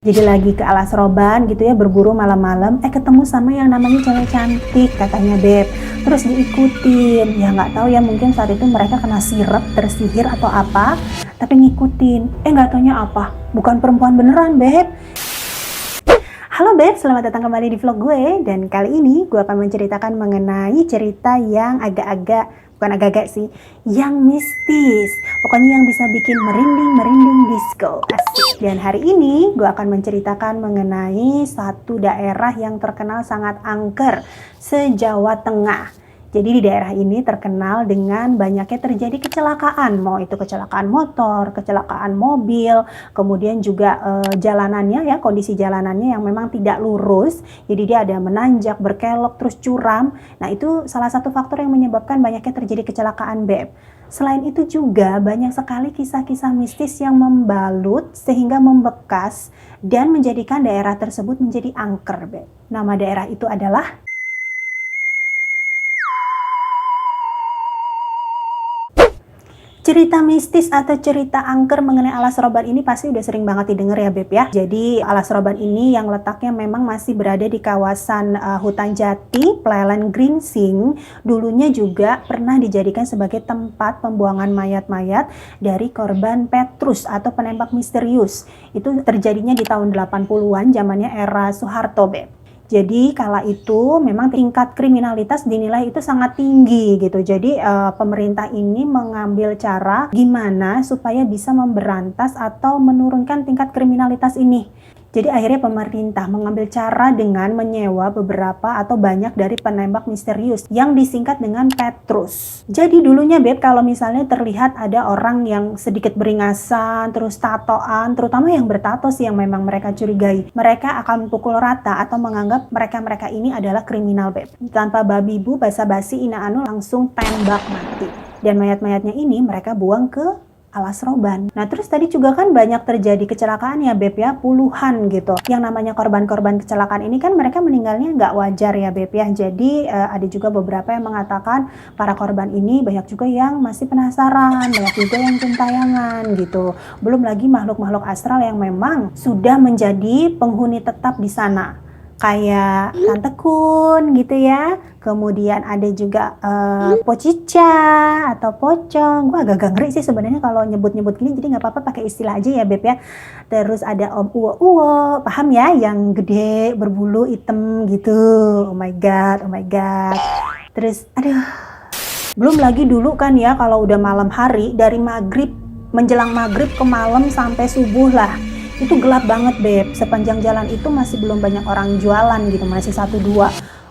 Jadi lagi ke Alas Roban gitu ya, berburu malam-malam, ketemu sama yang namanya cewek cantik katanya Beb. Terus diikutin, ya nggak tahu ya, mungkin saat itu mereka kena sirep, tersihir atau apa, tapi ngikutin. Nggak taunya apa, bukan perempuan beneran Beb. Halo Beb, selamat datang kembali di vlog gue. Dan kali ini gue akan menceritakan mengenai cerita yang bukan agak-agak sih, yang mistis. Pokoknya yang bisa bikin merinding disco. Asik. Dan hari ini gue akan menceritakan mengenai satu daerah yang terkenal sangat angker se-Jawa Tengah. Jadi di daerah ini terkenal dengan banyaknya terjadi kecelakaan, mau itu kecelakaan motor, kecelakaan mobil, kemudian juga jalanannya ya, kondisi jalanannya yang memang tidak lurus, jadi dia ada menanjak, berkelok, terus curam. Nah itu salah satu faktor yang menyebabkan banyaknya terjadi kecelakaan Beb. Selain itu juga banyak sekali kisah-kisah mistis yang membalut sehingga membekas dan menjadikan daerah tersebut menjadi angker Beb. Nama daerah itu adalah cerita mistis atau cerita angker mengenai Alas Roban ini pasti udah sering banget didengar ya Beb ya. Jadi Alas Roban ini yang letaknya memang masih berada di kawasan Hutan Jati, Plelen Gringsing. Dulunya juga pernah dijadikan sebagai tempat pembuangan mayat-mayat dari korban Petrus atau penembak misterius. Itu terjadinya di tahun 80-an, zamannya era Soeharto Beb. Jadi kala itu memang tingkat kriminalitas dinilai itu sangat tinggi gitu. Jadi pemerintah ini mengambil cara gimana supaya bisa memberantas atau menurunkan tingkat kriminalitas ini. Jadi akhirnya pemerintah mengambil cara dengan menyewa beberapa atau banyak dari penembak misterius yang disingkat dengan Petrus. Jadi dulunya Beb, kalau misalnya terlihat ada orang yang sedikit beringasan, terus tatoan, terutama yang bertato sih yang memang mereka curigai, mereka akan pukul rata atau menganggap mereka-mereka ini adalah kriminal Beb. Tanpa babi bu, basa-basi, ina anu langsung tembak mati. Dan mayat-mayatnya ini mereka buang ke Alas Roban. Nah terus tadi juga kan banyak terjadi kecelakaan ya Beb ya, puluhan gitu. Yang namanya korban-korban kecelakaan ini kan mereka meninggalnya nggak wajar ya Beb ya. Jadi ada juga beberapa yang mengatakan para korban ini banyak juga yang masih penasaran, banyak juga yang gentayangan gitu. Belum lagi makhluk-makhluk astral yang memang sudah menjadi penghuni tetap di sana. Kayak Tante Kun gitu ya. Kemudian ada juga Pocica atau Pocong. Gue agak ngeri sih sebenarnya kalau nyebut-nyebut gini, jadi nggak apa-apa pakai istilah aja ya Beb ya. Terus ada Om Uwo, paham ya, yang gede berbulu hitam gitu. Oh my god. Terus aduh, belum lagi dulu kan ya kalau udah malam hari, dari maghrib menjelang maghrib ke malam sampai subuh lah, itu gelap banget Beb. Sepanjang jalan itu masih belum banyak orang jualan gitu, masih 1-2.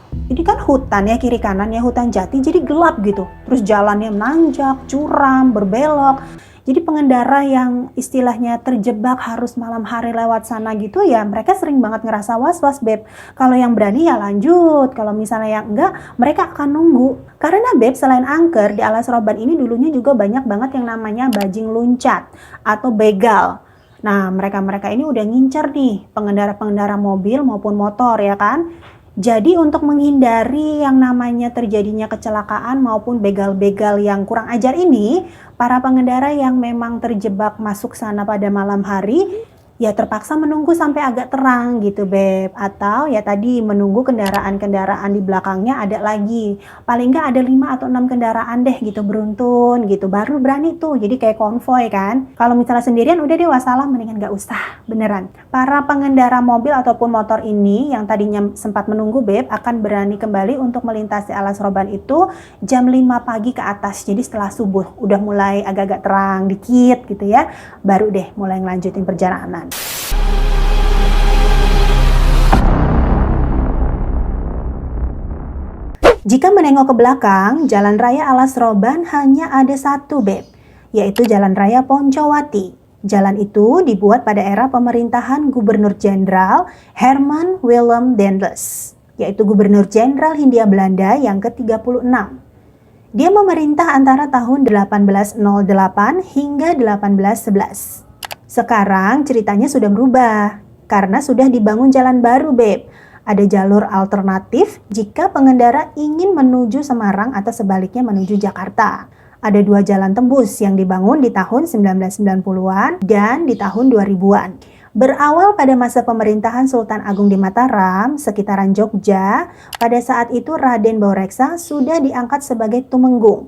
Ini kan hutan ya, kiri kanan ya, hutan jati, jadi gelap gitu. Terus jalannya menanjak, curam, berbelok. Jadi pengendara yang istilahnya terjebak harus malam hari lewat sana gitu ya, mereka sering banget ngerasa was-was Beb. Kalau yang berani ya lanjut, kalau misalnya yang enggak, mereka akan nunggu. Karena Beb, selain angker, di Alas Roban ini dulunya juga banyak banget yang namanya bajing luncat atau begal. Nah, mereka-mereka ini udah ngincar nih pengendara-pengendara mobil maupun motor ya kan. Jadi untuk menghindari yang namanya terjadinya kecelakaan maupun begal-begal yang kurang ajar ini, para pengendara yang memang terjebak masuk sana pada malam hari, ya terpaksa menunggu sampai agak terang gitu Beb. Atau ya tadi menunggu kendaraan-kendaraan di belakangnya ada lagi. Paling nggak ada 5 atau 6 kendaraan deh gitu beruntun gitu. Baru berani tuh, jadi kayak konvoy kan. Kalau misalnya sendirian udah deh wassalam, mendingan nggak usah, beneran. Para pengendara mobil ataupun motor ini yang tadinya sempat menunggu Beb, akan berani kembali untuk melintasi Alas Roban itu jam 5 pagi ke atas. Jadi setelah subuh udah mulai agak-agak terang dikit gitu ya, baru deh mulai ngelanjutin perjalanan. Jika menengok ke belakang, jalan raya Alas Roban hanya ada satu Beb, yaitu Jalan Raya Poncowati. Jalan itu dibuat pada era pemerintahan Gubernur Jenderal Herman Willem Daendels, yaitu Gubernur Jenderal Hindia Belanda yang ke-36. Dia memerintah antara tahun 1808 hingga 1811. Sekarang ceritanya sudah berubah, karena sudah dibangun jalan baru Beb. Ada jalur alternatif jika pengendara ingin menuju Semarang atau sebaliknya menuju Jakarta. Ada 2 jalan tembus yang dibangun di tahun 1990-an dan di tahun 2000-an. Berawal pada masa pemerintahan Sultan Agung di Mataram, sekitaran Jogja, pada saat itu Raden Baureksa sudah diangkat sebagai Tumenggung.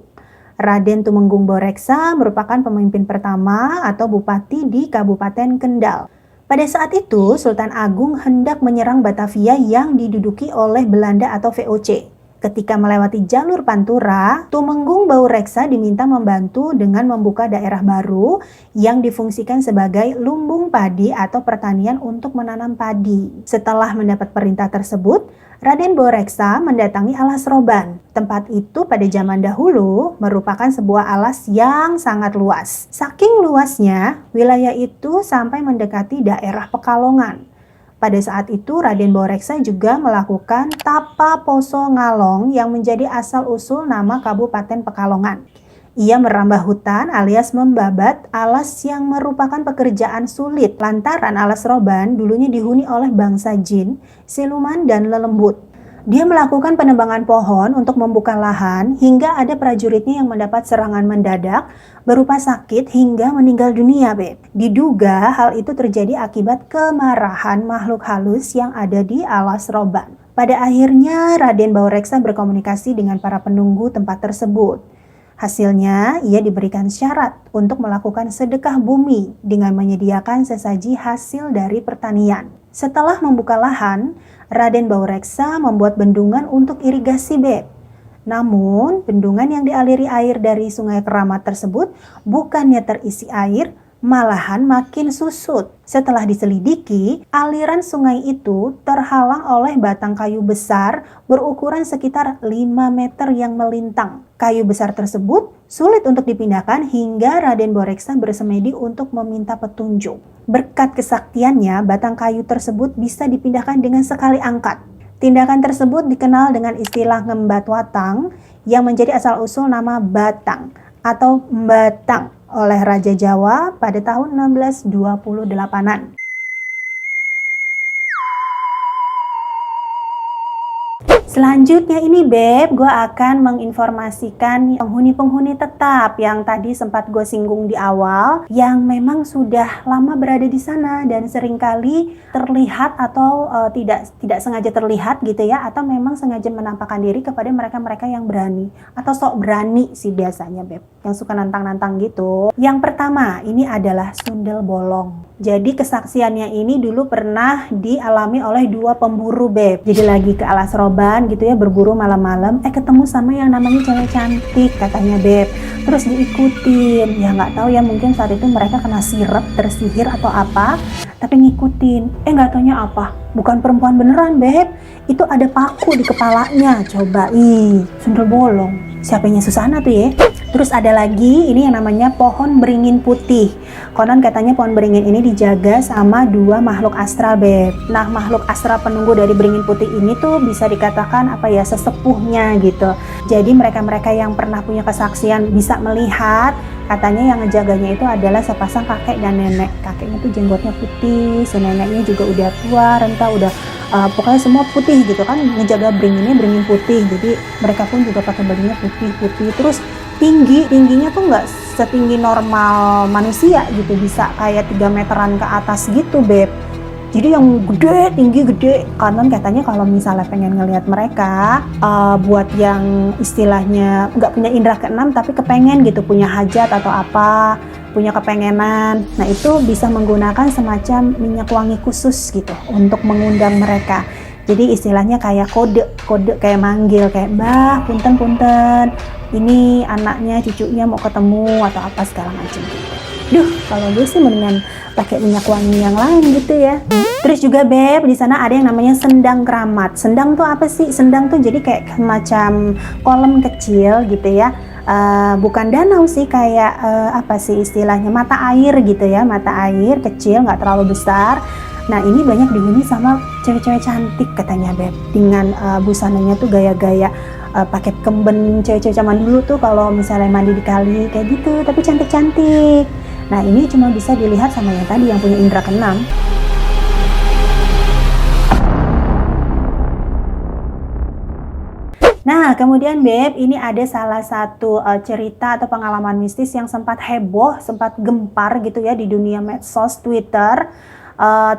Raden Tumenggung Baureksa merupakan pemimpin pertama atau bupati di Kabupaten Kendal. Pada saat itu, Sultan Agung hendak menyerang Batavia yang diduduki oleh Belanda atau VOC. Ketika melewati jalur Pantura, Tumenggung Baureksa diminta membantu dengan membuka daerah baru yang difungsikan sebagai lumbung padi atau pertanian untuk menanam padi. Setelah mendapat perintah tersebut, Raden Baureksa mendatangi Alas Roban. Tempat itu pada zaman dahulu merupakan sebuah alas yang sangat luas. Saking luasnya, wilayah itu sampai mendekati daerah Pekalongan. Pada saat itu Raden Baureksa juga melakukan Tapa Poso Ngalong yang menjadi asal-usul nama Kabupaten Pekalongan. Ia merambah hutan alias membabat alas yang merupakan pekerjaan sulit lantaran Alas Roban dulunya dihuni oleh bangsa jin, siluman, dan lelembut. Dia melakukan penebangan pohon untuk membuka lahan hingga ada prajuritnya yang mendapat serangan mendadak berupa sakit hingga meninggal dunia, Beb. Diduga hal itu terjadi akibat kemarahan makhluk halus yang ada di Alas Roban. Pada akhirnya Raden Baureksa berkomunikasi dengan para penunggu tempat tersebut. Hasilnya, ia diberikan syarat untuk melakukan sedekah bumi dengan menyediakan sesaji hasil dari pertanian. Setelah membuka lahan, Raden Baureksa membuat bendungan untuk irigasi, Beb. Namun, bendungan yang dialiri air dari Sungai Keramat tersebut bukannya terisi air, malahan makin susut. Setelah diselidiki, aliran sungai itu terhalang oleh batang kayu besar berukuran sekitar 5 meter yang melintang. Kayu besar tersebut sulit untuk dipindahkan hingga Raden Baureksa bersemedi untuk meminta petunjuk. Berkat kesaktiannya, batang kayu tersebut bisa dipindahkan dengan sekali angkat. Tindakan tersebut dikenal dengan istilah ngembat watang yang menjadi asal-usul nama Batang atau Batang oleh Raja Jawa pada tahun 1628-an. Selanjutnya ini, Beb, gue akan menginformasikan penghuni-penghuni tetap yang tadi sempat gue singgung di awal, yang memang sudah lama berada di sana dan seringkali terlihat atau tidak sengaja terlihat gitu ya, atau memang sengaja menampakkan diri kepada mereka-mereka yang berani atau sok berani sih biasanya, Beb, yang suka nantang-nantang gitu. Yang pertama ini adalah Sundel Bolong. Jadi kesaksiannya ini dulu pernah dialami oleh 2 pemburu, Beb. Jadi lagi ke Alas Roban gitu ya, berburu malam-malam, ketemu sama yang namanya cewek cantik katanya, Beb. Terus diikutin, ya nggak tahu ya, mungkin saat itu mereka kena sirep, tersihir atau apa, tapi ngikutin. Nggak taunya apa, bukan perempuan beneran, Beb. Itu ada paku di kepalanya, coba. Sundel bolong. Siapanya Susana tuh ya. Terus ada lagi, ini yang namanya pohon beringin putih. Konon katanya pohon beringin ini dijaga sama 2 makhluk astral, Beb. Nah, makhluk astral penunggu dari beringin putih ini tuh bisa dikatakan sesepuhnya gitu. Jadi mereka-mereka yang pernah punya kesaksian bisa melihat, katanya yang ngejaganya itu adalah sepasang kakek dan nenek. Kakeknya tuh jenggotnya putih, si neneknya juga udah tua, renta, udah pokoknya semua putih gitu kan. Ngejaga beringinnya beringin putih. Jadi mereka pun juga pakai bajunya putih-putih. Terus tingginya tuh nggak setinggi normal manusia gitu, bisa kayak 3 meteran ke atas gitu, Beb. Jadi yang gede, tinggi gede. Konon katanya kalau misalnya pengen ngelihat mereka, buat yang istilahnya nggak punya indera keenam tapi kepengen gitu, punya hajat atau apa, punya kepengenan, nah itu bisa menggunakan semacam minyak wangi khusus gitu untuk mengundang mereka. Jadi istilahnya kayak kode kayak manggil, kayak Mbah, punten, ini anaknya, cucunya mau ketemu atau apa segala macam. Duh, kalau gue sih mendingan pakai minyak wangi yang lain gitu ya. Terus juga, Beb, di sana ada yang namanya Sendang Keramat. Sendang tuh apa sih? Sendang tuh jadi kayak semacam kolam kecil gitu ya. Bukan danau sih, kayak apa sih istilahnya, mata air gitu ya, mata air kecil, nggak terlalu besar. Nah, ini banyak dihuni sama cewek-cewek cantik katanya, Beb, dengan busananya tuh gaya-gaya pakai kemben cewek-cewek zaman dulu tuh kalau misalnya mandi di kali kayak gitu, tapi cantik-cantik. Nah, ini cuma bisa dilihat sama yang tadi yang punya indera keenam. Nah, kemudian, Beb, ini ada salah satu cerita atau pengalaman mistis yang sempat heboh, sempat gempar gitu ya di dunia medsos Twitter.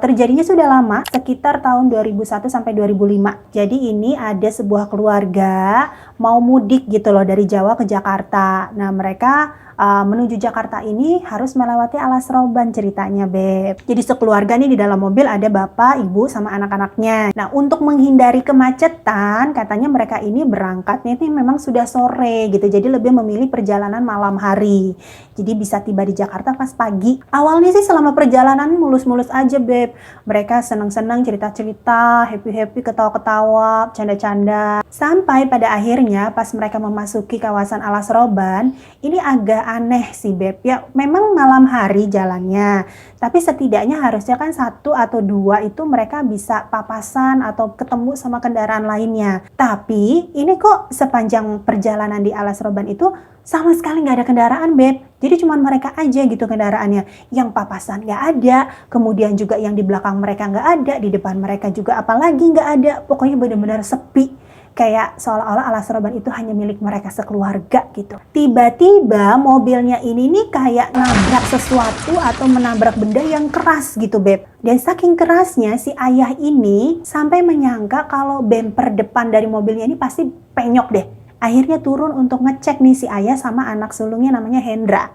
Terjadinya sudah lama, sekitar tahun 2001 sampai 2005. Jadi ini ada sebuah keluarga mau mudik gitu loh dari Jawa ke Jakarta. Nah, mereka menuju Jakarta ini harus melewati Alas Roban ceritanya, Beb. Jadi sekeluarga nih di dalam mobil ada bapak, ibu, sama anak-anaknya. Nah, untuk menghindari kemacetan, katanya mereka ini berangkatnya ini memang sudah sore gitu. Jadi lebih memilih perjalanan malam hari. Jadi bisa tiba di Jakarta pas pagi. Awalnya sih selama perjalanan mulus-mulus aja, Beb. Mereka senang-senang cerita-cerita, happy-happy, ketawa-ketawa, canda-canda. Sampai pada akhirnya pas mereka memasuki kawasan Alas Roban, ini agak aneh sih, Beb. Ya memang malam hari jalannya, tapi setidaknya harusnya kan 1 atau 2 itu mereka bisa papasan atau ketemu sama kendaraan lainnya. Tapi ini kok sepanjang perjalanan di Alas Roban itu sama sekali nggak ada kendaraan, Beb. Jadi cuma mereka aja gitu kendaraannya. Yang papasan nggak ada, kemudian juga yang di belakang mereka nggak ada, di depan mereka juga apalagi nggak ada. Pokoknya benar-benar sepi. Kayak seolah-olah Alas Roban itu hanya milik mereka sekeluarga gitu. Tiba-tiba mobilnya ini nih kayak nabrak sesuatu atau menabrak benda yang keras gitu, Beb. Dan saking kerasnya si ayah ini sampai menyangka kalau bemper depan dari mobilnya ini pasti penyok deh. Akhirnya turun untuk ngecek nih si ayah sama anak sulungnya namanya Hendra.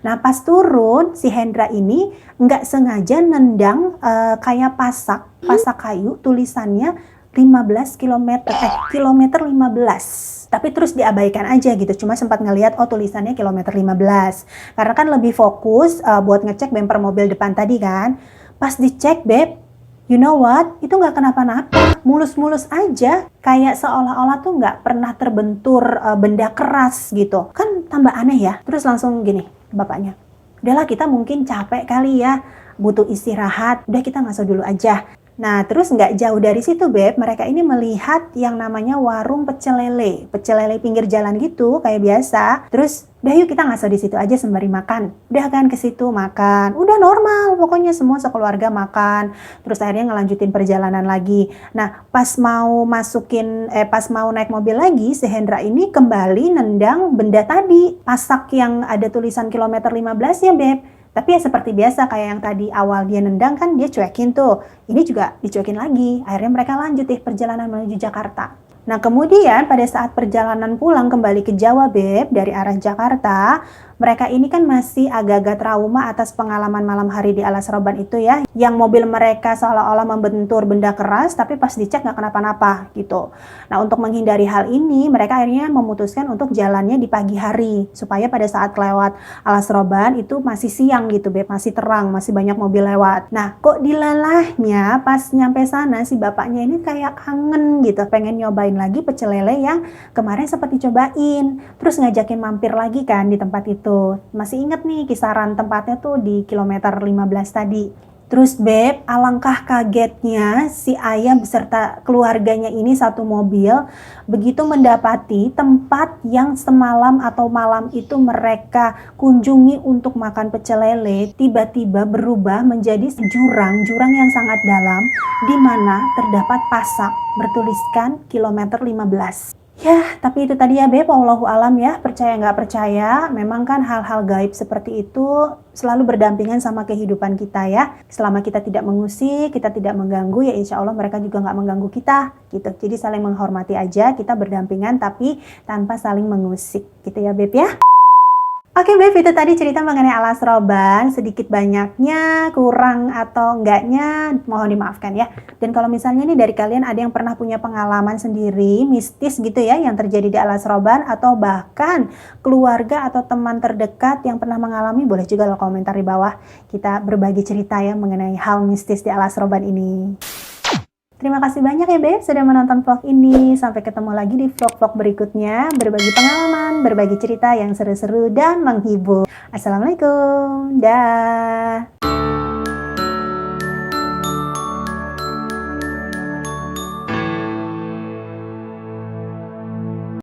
Nah pas turun si Hendra ini nggak sengaja nendang kayak pasak kayu tulisannya 15 km, kilometer 15. Tapi terus diabaikan aja gitu, cuma sempat ngelihat oh tulisannya kilometer 15. Karena kan lebih fokus buat ngecek bemper mobil depan tadi kan. Pas dicek, Beb, you know what? Itu nggak kenapa-napa, mulus-mulus aja. Kayak seolah-olah tuh nggak pernah terbentur benda keras gitu. Kan tambah aneh ya. Terus langsung gini, bapaknya, udahlah kita mungkin capek kali ya, butuh istirahat, udah kita ngaso dulu aja. Nah, terus nggak jauh dari situ, Beb, mereka ini melihat yang namanya warung pecel lele pinggir jalan gitu, kayak biasa. Terus, udah yuk kita ngaso di situ aja sembari makan. Udah kan ke situ makan, udah normal, pokoknya semua sekeluarga makan. Terus akhirnya ngelanjutin perjalanan lagi. Nah, pas mau naik mobil lagi, si Hendra ini kembali nendang benda tadi, pasak yang ada tulisan kilometer 15-nya, Beb. Tapi ya seperti biasa kayak yang tadi awal dia nendang kan dia cuekin tuh. Ini juga dicuekin lagi. Akhirnya mereka lanjut perjalanan menuju Jakarta. Nah kemudian pada saat perjalanan pulang kembali ke Jawa, Beb, dari arah Jakarta, mereka ini kan masih agak-agak trauma atas pengalaman malam hari di Alas Roban itu ya. Yang mobil mereka seolah-olah membentur benda keras, tapi pas dicek nggak kenapa-napa gitu. Nah untuk menghindari hal ini, mereka akhirnya memutuskan untuk jalannya di pagi hari. Supaya pada saat lewat Alas Roban itu masih siang gitu, Beb, masih terang, masih banyak mobil lewat. Nah kok dilalahnya pas nyampe sana si bapaknya ini kayak kangen gitu, pengen nyobain lagi pecel lele yang kemarin sempat dicobain. Terus ngajakin mampir lagi kan di tempat itu. Masih inget nih kisaran tempatnya tuh di kilometer 15 tadi. Terus, Beb, alangkah kagetnya si ayah beserta keluarganya ini satu mobil begitu mendapati tempat yang semalam atau malam itu mereka kunjungi untuk makan pecel lele tiba-tiba berubah menjadi jurang yang sangat dalam di mana terdapat pasak bertuliskan kilometer 15. Ya, tapi itu tadi ya, Beb, wallahu alam ya, percaya nggak percaya, memang kan hal-hal gaib seperti itu selalu berdampingan sama kehidupan kita ya. Selama kita tidak mengusik, kita tidak mengganggu, ya insya Allah mereka juga nggak mengganggu kita, gitu. Jadi saling menghormati aja, kita berdampingan tapi tanpa saling mengusik, gitu ya, Beb ya. Oke, Beb, itu tadi cerita mengenai Alas Roban, sedikit banyaknya, kurang atau enggaknya, mohon dimaafkan ya. Dan kalau misalnya nih dari kalian ada yang pernah punya pengalaman sendiri, mistis gitu ya, yang terjadi di Alas Roban, atau bahkan keluarga atau teman terdekat yang pernah mengalami, boleh juga lo komentar di bawah. Kita berbagi cerita ya mengenai hal mistis di Alas Roban ini. Terima kasih banyak ya, Beb, sudah menonton vlog ini. Sampai ketemu lagi di vlog-vlog berikutnya. Berbagi pengalaman, berbagi cerita yang seru-seru dan menghibur. Assalamualaikum. Dah.